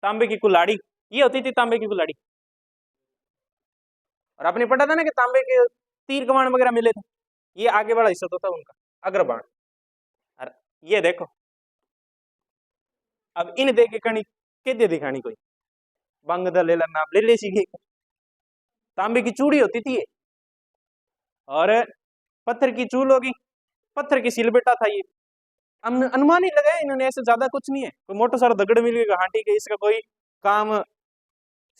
Speaker 1: तांबे की कुल्हाड़ी, ये होती थी तांबे की कुल्हाड़ी। और आपने पढ़ा था ना कि तांबे के तीर कमान वगैरह मिले थे, ये आगे वाला हिस्सा तो था उनका अग्रबाण। और ये देखो, अब इन दे के कणी के दे दिखानी कोई बंग द लेला नाप ले ले सीखे, तांबे की चूड़ी होती थी ये, और पत्थर की चूल होगी, पत्थर की सिलबेटा था ये। अनुमान ही लगाया इन्होंने, ऐसे ज्यादा कुछ नहीं है, कोई मोटा सारा दगड़ मिल गया हाँ ठीक है, इसका कोई काम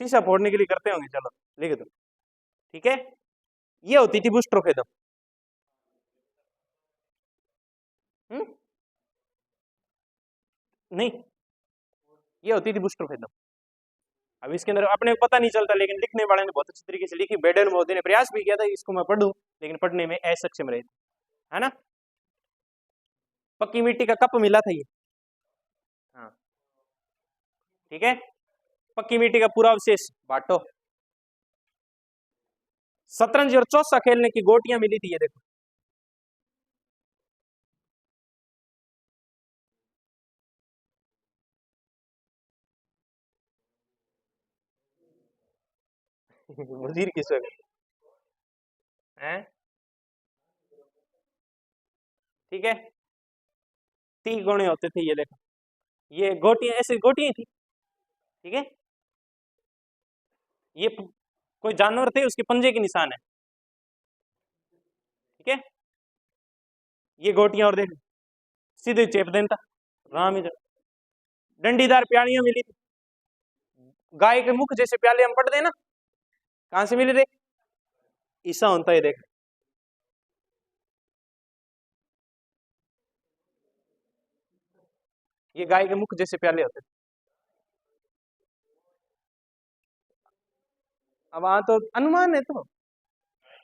Speaker 1: शीशा फोड़ने के लिए करते होंगे, चलो लिख दो, ठीक है। ये होती थी बुस्ट्रोफेदम, नहीं ये होती थी बुस्ट्रोफेदम। अब इसके अंदर अपने को पता नहीं चलता, लेकिन लिखने वाले ने बहुत अच्छी तरीके से लिखी, बेडन मोदी ने प्रयास भी किया था इसको मैं पढ़ूं, लेकिन पढ़ने में असक्षम रहे थे, है ना। पक्की मिट्टी का कप मिला था ये, हाँ ठीक है। पक्की मिट्टी का पूरा अवशेष बांटो, शतरंज और चौसा खेलने की गोटियां मिली थी, ये देखो। वजीर किस वक्त है, ठीक है। 3 कोने होते थे, ये देखो, ये गोटियां ऐसी गोटियां थी, ठीक है। ये कोई जानवर थे, उसके पंजे के निशान है, ठीक है। ये गोटियां और देखो सीधे चेप देता राम ही, डंडीदार प्यालियां मिली थी, गाय के मुख जैसे प्याले हम पढ़ते हैं ना, कहां से मिले थे, ईसा होता है, देख ये गाय के मुख जैसे प्याले होते थे। अब वहां तो अनुमान है तो,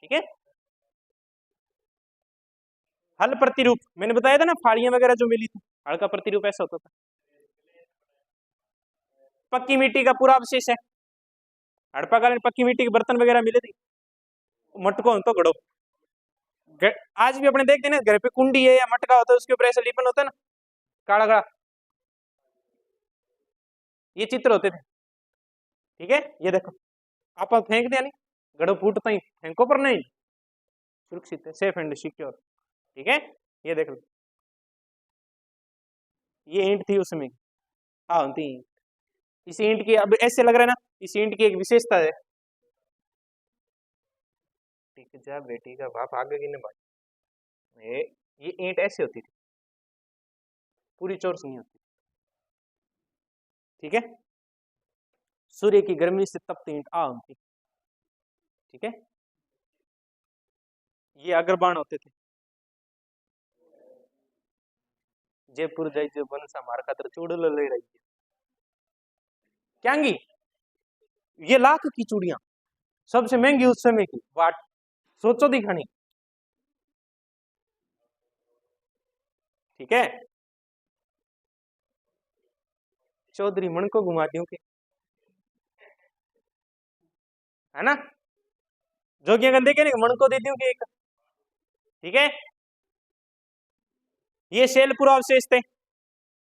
Speaker 1: ठीक है। हल प्रतिरूप मैंने बताया था ना, फाड़ियां वगैरह जो मिली थी, हल का प्रतिरूप ऐसा होता था। पक्की मिट्टी का पूरा अवशेष है, हड़प्पा काल में पक्की मिट्टी के बर्तन वगैरह मिले थे, मटको तो गड़ो, आज भी अपने देखते हैं ना घर पे कुंडी है या मटका होता है, उसके ऊपर ऐसा लिपन होता है ना, काला काला, ये चित्र होते थे। ठीक है, ये देखो आप फेंक दिया नहीं, गड़ो फूटता ही फेंको पर नहीं, सुरक्षित है, सेफ एंड सिक्योर। ठीक है, ये देख लो, ये ईंट थी उसमें, हाँ होती ईंट। इस ईंट की अब ऐसे लग रहा है ना, इस ईंट की एक विशेषता है, ठीक जा बेटी का बाप आगे की नहीं भाई, ये ईंट ऐसे होती थी, पूरी चौरस नहीं होती। ठीक है, सूर्य की गर्मी से तपती ईंट आ होती। ठीक है, ये अग्रबाण होते थे। जयपुर जाई जो बनसा मार खातर चूड़ल ले रही है क्यांगी, ये लाख की चूड़ियां सबसे महंगी उस समय की वाट, सोचो दिखानी। ठीक है, चौधरी मन को घुमा दियो के, है ना, जोगिया गंदे के मन को दे दियो के एक। ठीक है, ये शैलपुरा अवशेष थे,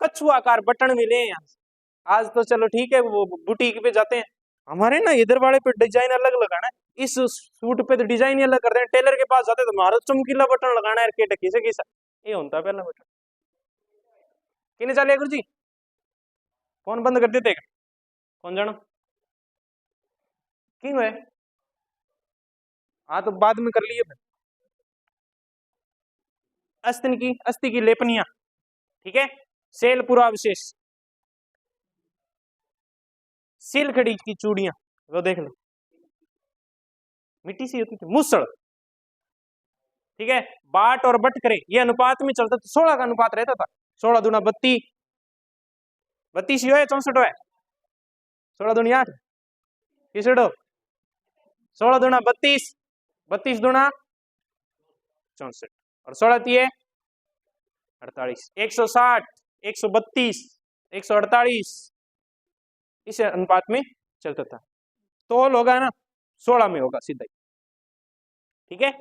Speaker 1: कछुआकार बटन मिले हैं यहाँ से। आज तो चलो ठीक है, वो बुटीक पे जाते हैं, हमारे ना इधर वाले पे डिजाइन अलग लगाना है, इस सूट पे तो डिजाइन ही अलग कर हैं, टेलर के पास जाते तो हमारा चमकीला बटन लगाना है, केट किसे किसा ये होता पहला बटन किने चले गुरु जी, फोन बंद कर देते कौन जानो क्यों है, हाँ तो बाद में कर लिए फिर। अस्थि की लेपनिया, ठीक है, शैलपुरा अवशेष, सिलखड़ी की चूड़ियां, वो देख लो मिट्टी सी होती थी, मुसड़। ठीक है, बाट और बट करे ये अनुपात में चलता था, 16 का अनुपात रहता था, 16 दूना 32, 32 ही हो 64 है, 16 दूनी 8 किसड़ो, 16 दूना 32, 32 दूना 64 और 16 तीय 48, 160, 132, 148 इस अनुपात में चलता था, तो होगा ना 16 में होगा सीधा ही। ठीक है,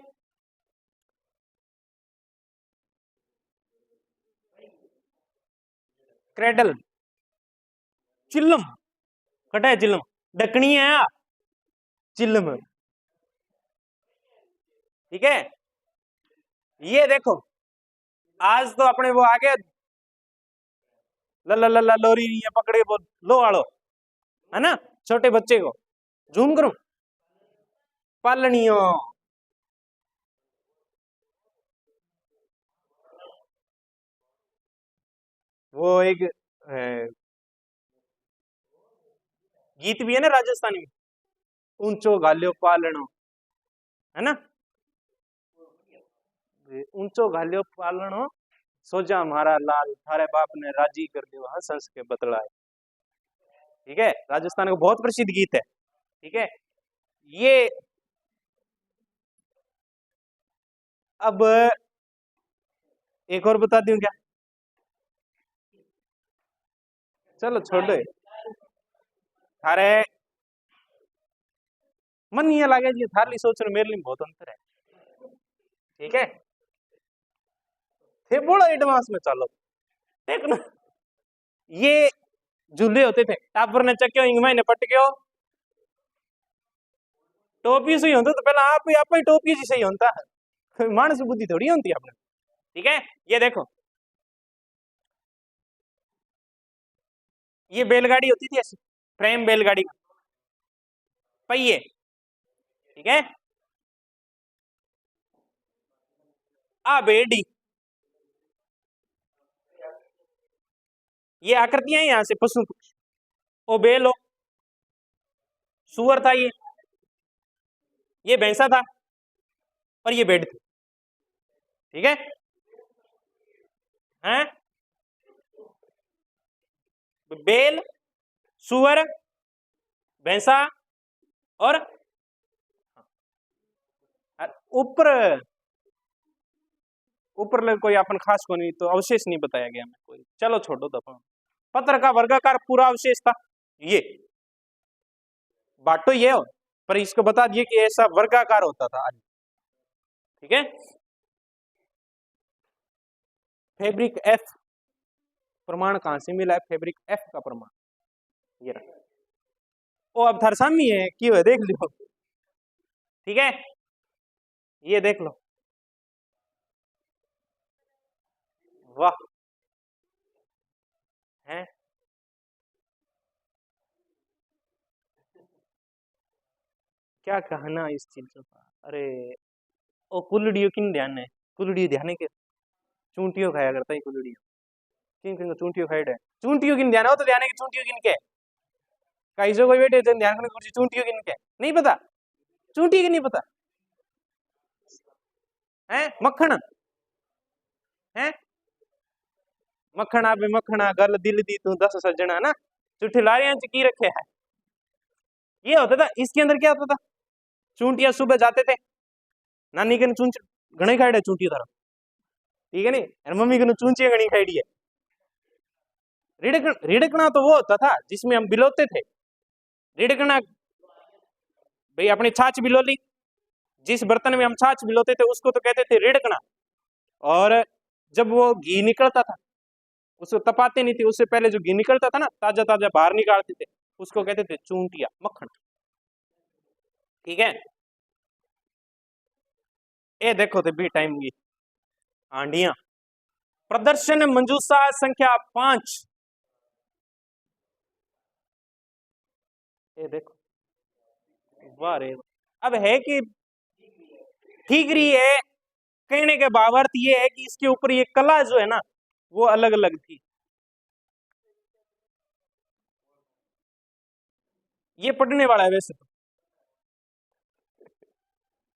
Speaker 1: क्रेडल, चिल्लम, कटा है चिल्लम, डकनी है चिल्लम। ठीक है, ये देखो आज तो अपने वो आ गया लल्ला लोरी पकड़े वो लो आड़ो, है ना, छोटे बच्चे को जूम करूं, पालनियो, वो एक गीत भी है ना राजस्थानी में, ऊंचो घालियो पालनो, है ना, ऊंचो घालियो पालनो सोजा मारा लाल, थारे बाप ने राजी कर दियो हंस हंस के बतलाए। ठीक है, राजस्थान का बहुत प्रसिद्ध गीत है। ठीक है, ये अब एक और बता दूं क्या, चलो छोड़ दो, थारे मन ये लगे जी थारली सोच रहे मेरे लिए बहुत अंतर है। ठीक है, थे बड़ा एडवांस में चलो देख ना, ये झूले होते थे, टापर ने चक्यो इंगमा ने पट गयो, टोपी सही होता तो पहले आप ही टोपी जी सही होता है, मानस बुद्धि थोड़ी होती है अपने। ठीक है, ये देखो ये बैलगाड़ी होती थी ऐसी, फ्रेम बैलगाड़ी का पहिए। ठीक है, आ बेडी, ये आकृतियां हैं यहाँ से पशु, ओ बेल हो, सुअर था ये भैंसा था और ये बेड थी। ठीक है, हैं बेल, सुअर, भैंसा और ऊपर ऊपर कोई अपन खास को नहीं, तो अवशेष नहीं बताया गया हमें कोई, चलो छोड़ो दफा। पत्र का वर्गाकार पूरा अवशेष था ये, बाटो ये हो पर इसको बता दिए कि ऐसा वर्गाकार होता था आज। ठीक है, फैब्रिक एफ प्रमाण कहां से मिला है, फैब्रिक एफ का प्रमाण ये रहा। ओ अब थार सामी है की हुआ देख लो, ठीक है, ये देख लो, वाह है। क्या कहना इस चीज का, अरे ओ कुलड़ियों किन ध्यान है, कुलड़ियों ध्यान है के चूंटियों खाया करता है कुलड़ियों, किन किन को चूंटियों खाई है, चूंटियों किन ध्यान हो तो ध्यान है कि चूंटियों किन के कई जो कोई बैठे थे ध्यान करने चूंटियों किन के नहीं पता, चूंटी की नहीं पता है, मक्खन है, मक्खना पे मक्खना गल दिल दी तू दस सज्जना ना, चुट्ठी लारियां च की रखे है, ये होता था। इसके अंदर क्या होता था, चूंटियां सुबह जाते थे नानी के चूंच घने खाई चूंटी थारा, ठीक है नहीं, और मम्मी के चूंचियां घनी खाई है। रिड़कना तो वो होता था जिसमें हम बिलोते थे, रिड़कना भाई अपनी छाछ बिलो ली, जिस बर्तन में हम छाछ बिलोते थे उसको तो कहते थे रिड़कना, और जब वो घी निकलता था उसको तपाते नहीं थे, उससे पहले जो घी निकलता था ना ताजा ताजा बाहर निकालते थे उसको कहते थे चूंटिया मक्खन, ठीक है। ये देखो थे बी टाइम की आंडिया, प्रदर्शन मंजूसा संख्या 5, ये देखो, वाह रे, अब है कि ठीक रही है, कहने के बावर्त ये है कि इसके ऊपर ये कला जो है ना वो अलग अलग थी, ये पढ़ने वाला है वैसे तो,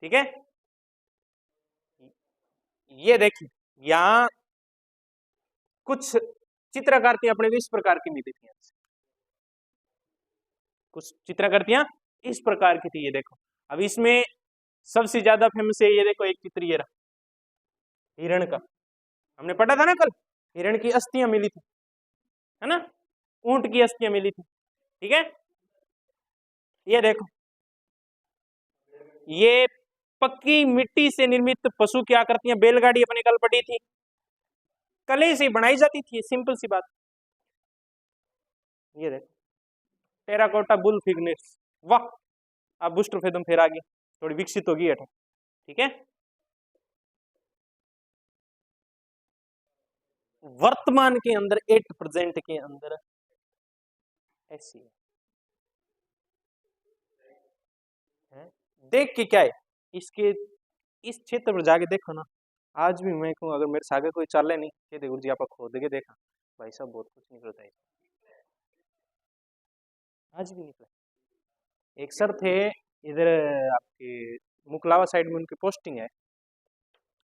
Speaker 1: ठीक है। ये देखिए यहाँ कुछ चित्रकारियां अपने इस प्रकार की मिली थी, कुछ चित्रकारियां इस प्रकार की थी, ये देखो। अब इसमें सबसे ज्यादा फेमस है, ये देखो एक चित्र ये रहा हिरण का, हमने पढ़ा था ना कल, हिरण की अस्थियां मिली थी, है ना, ऊंट की अस्थियां मिली थी, ठीक है। ये देखो, ये पक्की मिट्टी से निर्मित पशु की आकृतियां, बैलगाड़ी अपने कल पड़ी थी, कले से बनाई जाती थी, सिंपल सी बात। ये देखो टेराकोटा बुल फिगनेस, वाह, अब बुस्टर फेदम फिर आ गई, थोड़ी विकसित होगी, ठीक है। वर्तमान के अंदर एट प्रेजेंट के अंदर ऐसी है, देख के क्या है इसके, इस क्षेत्र पर जाके देखो ना, आज भी मैं कहूँ अगर मेरे सागे कोई चाले नहीं ये देखो जी आप खोद के देखा भाई साहब बहुत कुछ निकलता है, आज भी निकला। एक सर थे इधर आपके मुकलावा साइड में, उनकी पोस्टिंग है,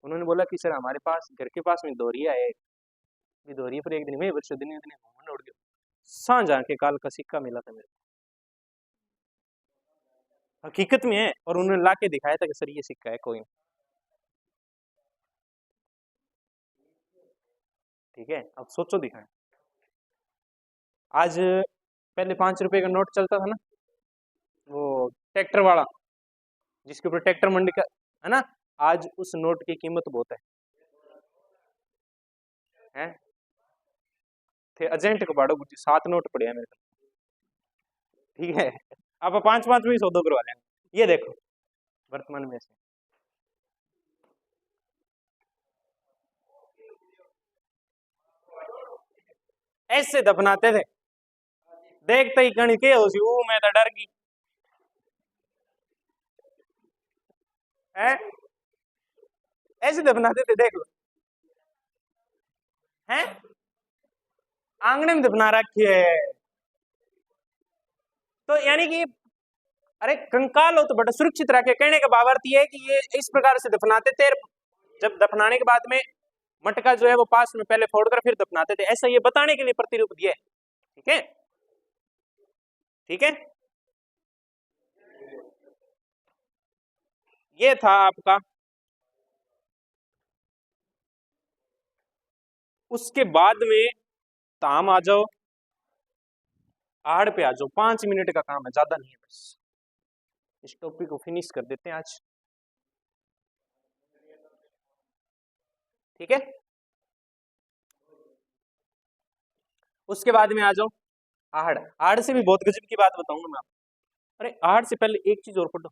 Speaker 1: उन्होंने बोला कि सर हमारे पास घर के पास में दोहरिया है, भी दोहरिया पर एक दिन में वर्ष दिन घूमने उड़ गया, सांझ आके काल का सिक्का मिला था मेरे को, हकीकत में है, और उन्होंने ला के दिखाया था कि सर ये सिक्का है कोई, ठीक है। अब सोचो दिखाएं, आज पहले 5 रुपए का नोट चलता था ना, वो ट्रैक्टर वाला जिसके ऊपर ट्रैक्टर मंडी का है ना, आज उस नोट की कीमत बहुत है? थे एजेंट को बाड़ो गुज्जी 7 नोट पड़े हैं मेरे को, ठीक है। आप 5-5 में ही सौदो करवा लेंगे, ये देखो वर्तमान में से ऐसे दफनाते थे, देखते ही कण के हो सी मैं तो डर गई है, ऐसे दफनाते थे देख लो, हैं आंगने में दफना रखी है, तो यानी कि अरे कंकाल हो तो बड़ा सुरक्षित रखे, कहने का भावार्थ ये है कि ये इस प्रकार से दफनाते थे, जब दफनाने के बाद में मटका जो है वो पास में पहले फोड़कर फिर दफनाते थे, ऐसा ये बताने के लिए प्रतिरूप दिए, ठीक है, ठीक है। ये था आपका, उसके बाद में ताम आ जाओ, आड़ पे आ जाओ, 5 मिनट का काम है, ज्यादा नहीं है, बस इस टॉपिक को फिनिश कर देते हैं आज, ठीक है। उसके बाद में आ जाओ आहड़, आहड़ से भी बहुत गजब की बात बताऊंगा मैं आपको। अरे आहड़ से पहले एक चीज और पढ़ो।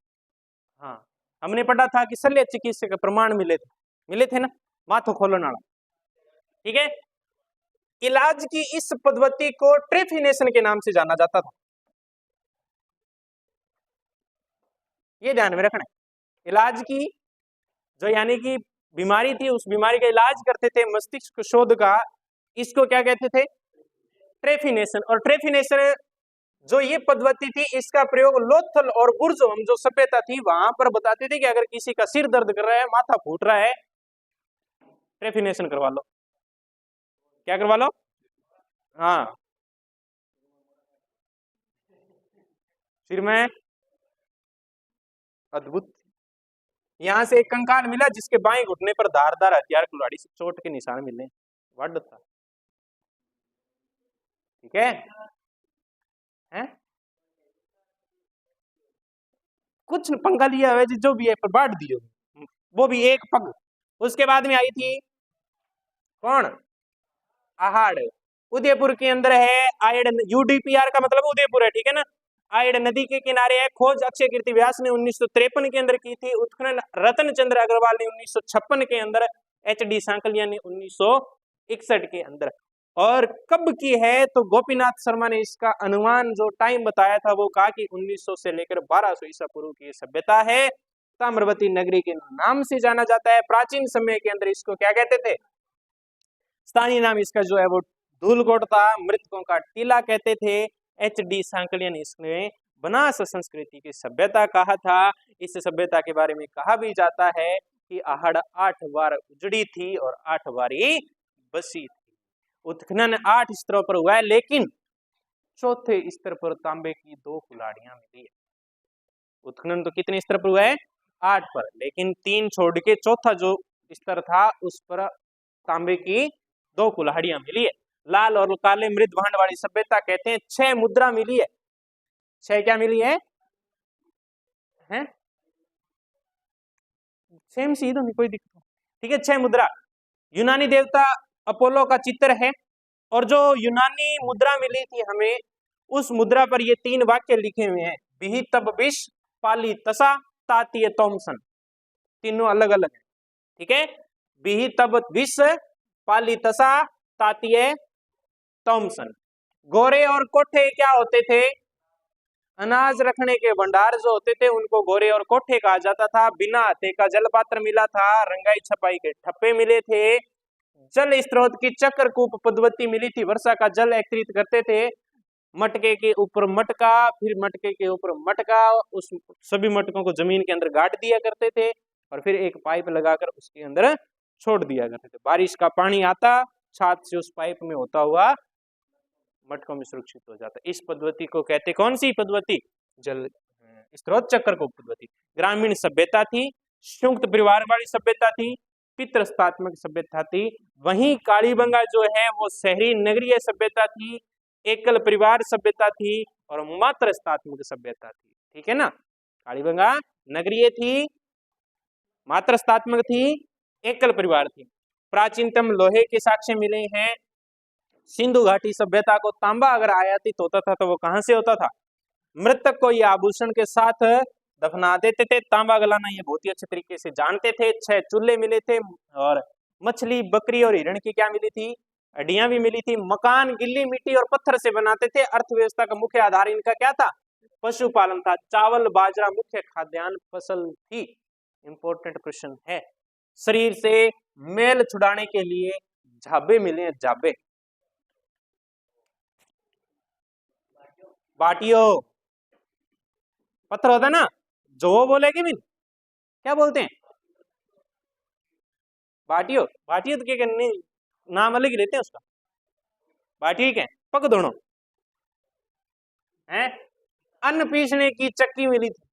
Speaker 1: हाँ, हमने पढ़ा था कि शल्य चिकित्सा के प्रमाण मिले थे ना, माथो खोलो नाड़ा। ठीक है, इलाज की इस पद्धति को ट्रेफिनेशन के नाम से जाना जाता था। ये ध्यान में रखना है। इलाज की जो यानी कि बीमारी थी, उस बीमारी का इलाज करते थे मस्तिष्क शोध का, इसको क्या कहते थे? ट्रेफिनेशन। और ट्रेफिनेशन जो ये पद्धति थी, इसका प्रयोग लोथल और बुर्जोम जो सभ्यता थी वहां पर बताते थे कि अगर किसी का सिर दर्द कर रहा है, माथा फूट रहा है, ट्रेफिनेशन करवा लो। क्या करवा लो? हाँ, सिर में अद्भुत। यहां से एक कंकाल मिला जिसके बाएं घुटने पर धारदार हथियार कुल्हाड़ी से चोट के निशान मिले। वर्ड था। ठीक है, हैं? कुछ पंगा लिया हुआ जो भी है पर बांट दियो, वो भी एक पग। उसके बाद में आई थी कौन? आहड़। उदयपुर के अंदर है आयड, यूडीपीआर का मतलब उदयपुर है, ठीक है ना। आयड नदी के किनारे है। खोज अक्षय कीर्ति व्यास ने 1953 के अंदर की थी। उत्खनन रतन चंद्र अग्रवाल ने 1956 के अंदर, एच डी सांकलिया ने 1961 के अंदर। और कब की है तो गोपीनाथ शर्मा ने इसका अनुमान जो टाइम बताया था वो कहा कि 1900 से लेकर 1200 ईसा पूर्व की सभ्यता है। ताम्रवती नगरी के नाम से जाना जाता है। प्राचीन समय के अंदर इसको क्या कहते थे? स्थानीय नाम इसका जो है वो धूलकोट था। मृतकों का टीला कहते थे। एच डी सांकलिया ने इसमें बनास संस्कृति की सभ्यता कहा था। इस सभ्यता के बारे में कहा भी जाता है कि आहड़ 8 बार उजड़ी थी और 8 बार ही बसी थी। उत्खनन 8 स्तरों पर हुआ है, लेकिन चौथे स्तर पर तांबे की 2 कुल्हाड़ियां मिली है। उत्खनन तो कितने स्तर पर हुआ है? 8 पर, लेकिन 3 छोड़ के चौथा जो स्तर था उस पर तांबे की 2 कुल्हाड़ियां मिली है। लाल और काले मृद भांड वाली सभ्यता कहते हैं 6 मुद्रा मिली है। 6 क्या मिली है? हैं? सेम सीधो नहीं, कोई दिक्कत नहीं। ठीक है, 6 मुद्रा। यूनानी देवता अपोलो का चित्र है। और जो यूनानी मुद्रा मिली थी हमें, उस मुद्रा पर ये 3 वाक्य लिखे हुए हैं। बिहि तब विष पाली तसा तातीय तोमसन। तीनों अलग अलग है। ठीक है, बिहि तब विष पाली तसा तातीय तोमसन। गोरे और कोठे क्या होते थे? अनाज रखने के भंडार जो होते थे उनको गोरे और कोठे कहा जाता था। बिना हाथे का जलपात्र मिला था। रंगाई छपाई के ठप्पे मिले थे। जल स्रोत की चक्रकूप पद्धति मिली थी। वर्षा का जल एकत्रित करते थे। मटके के ऊपर मटका, फिर मटके के ऊपर मटका, उस सभी मटकों को जमीन के अंदर गाड़ दिया करते थे और फिर एक पाइप लगाकर उसके अंदर छोड़ दिया करते थे। बारिश का पानी आता, छात से उस पाइप में होता हुआ मटकों में सुरक्षित हो जाता। इस पद्धति को कहते कौन सी पद्धति? जल स्रोत चक्रकूप पद्धति। ग्रामीण सभ्यता थी। संयुक्त परिवार वाली सभ्यता थी। पितृस्थात्मक सभ्यता थी। वहीं कालीबंगा जो है वो शहरी नगरीय सभ्यता थी। एकल परिवार सभ्यता थी और मात्र स्थात्मक सभ्यता थी। ठीक है ना, कालीबंगा नगरीय थी, मात्र स्थात्मक थी, एकल परिवार थी। प्राचीनतम लोहे के साक्ष्य मिले हैं। सिंधु घाटी सभ्यता को तांबा अगर आयातित होता था तो वो कहां से होता था? मृतक को ये आभूषण के साथ दफना देते थे। तांबा गलाना ये बहुत ही अच्छे तरीके से जानते थे। 6 चूल्हे मिले थे और मछली, बकरी और हिरण की क्या मिली थी? हड्डियां भी मिली थी। मकान गिल्ली मिट्टी और पत्थर से बनाते थे। अर्थव्यवस्था का मुख्य आधार इनका क्या था? पशुपालन था। चावल बाजरा मुख्य खाद्यान्न फसल थी। इंपॉर्टेंट क्वेश्चन है। शरीर से मैल छुड़ाने के लिए झाबे मिले। झाबे, बाटियो, पत्थर होता है ना, जो वो बोलेगी भी क्या बोलते हैं? बाटियो। बाटियो तो क्या करने, नाम अलग ही लेते हैं उसका। बाटी क्या है? पक दोनों है। अन्न पीसने की चक्की मिली थी।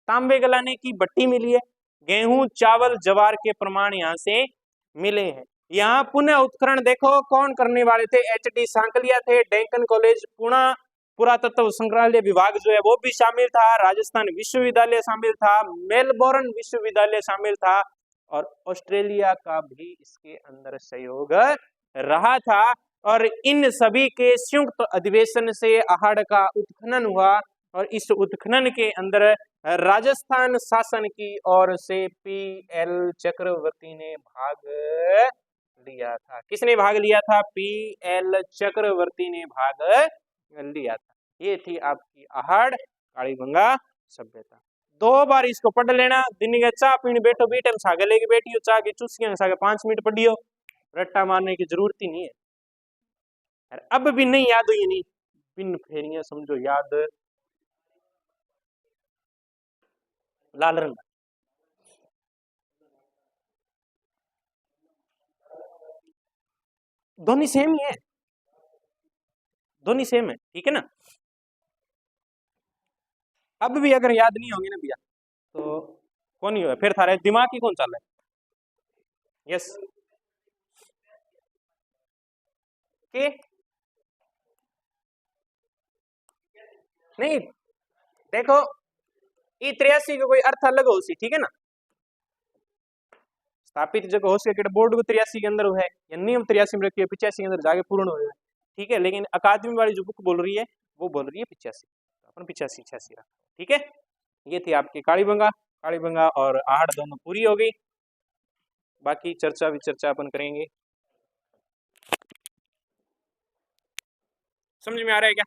Speaker 1: तांबे गलाने की भट्टी मिली है। गेहूं, चावल, ज्वार के प्रमाण यहाँ से मिले हैं। यहाँ पुनः उत्खनन देखो कौन करने वाले थे? एच डी सांकलिया थे। डेक्कन कॉलेज पुणे पुरातत्व संग्रहालय विभाग जो है वो भी शामिल था। राजस्थान विश्वविद्यालय शामिल था। मेलबोर्न विश्वविद्यालय शामिल था और ऑस्ट्रेलिया का भी इसके अंदर सहयोग रहा था। और इन सभी के संयुक्त अधिवेशन से आहड़ का उत्खनन हुआ और इस उत्खनन के अंदर राजस्थान शासन की ओर से पी.एल. चक्रवर्ती ने भाग लिया था। किसने भाग लिया था? पी.एल. चक्रवर्ती ने भाग लिया था। ये थी आपकी आहड़ कालीबंगा सभ्यता। 2 बार इसको पढ़ लेना। दिन के चाह पीने बैठो बेटे सागले की बैठी चाह की चुस्कियां सागे 5 मिनट पढ़ियो, रट्टा मारने की जरूरत ही नहीं है। अब भी नहीं याद हुई नहीं, पिन फेरियां समझो याद। लाल रंग दोनों सेम ही है, दोनों सेम है, ठीक है ना। अब भी अगर याद नहीं होगी ना भैया तो कौन ही हो फिर थारे दिमाग ही कौन चल रहा है। यस के नहीं देखो ये 83 का कोई अर्थ अलग हो सी, ठीक है ना। स्थापित जगह हो सके बोर्ड को 83 के अंदर है या नियम 83 में रखी है, 85 के अंदर जाके पूर्ण हो रहा है, ठीक है। लेकिन अकादमी वाली जो बुक बोल रही है वो बोल रही है 85, अपन 85 86 रखा, ठीक है। ये थी आपकी कालीबंगा और आहड़ दोनों पूरी हो गई। बाकी चर्चा विचर्चा अपन करेंगे। समझ में आ रहा है क्या?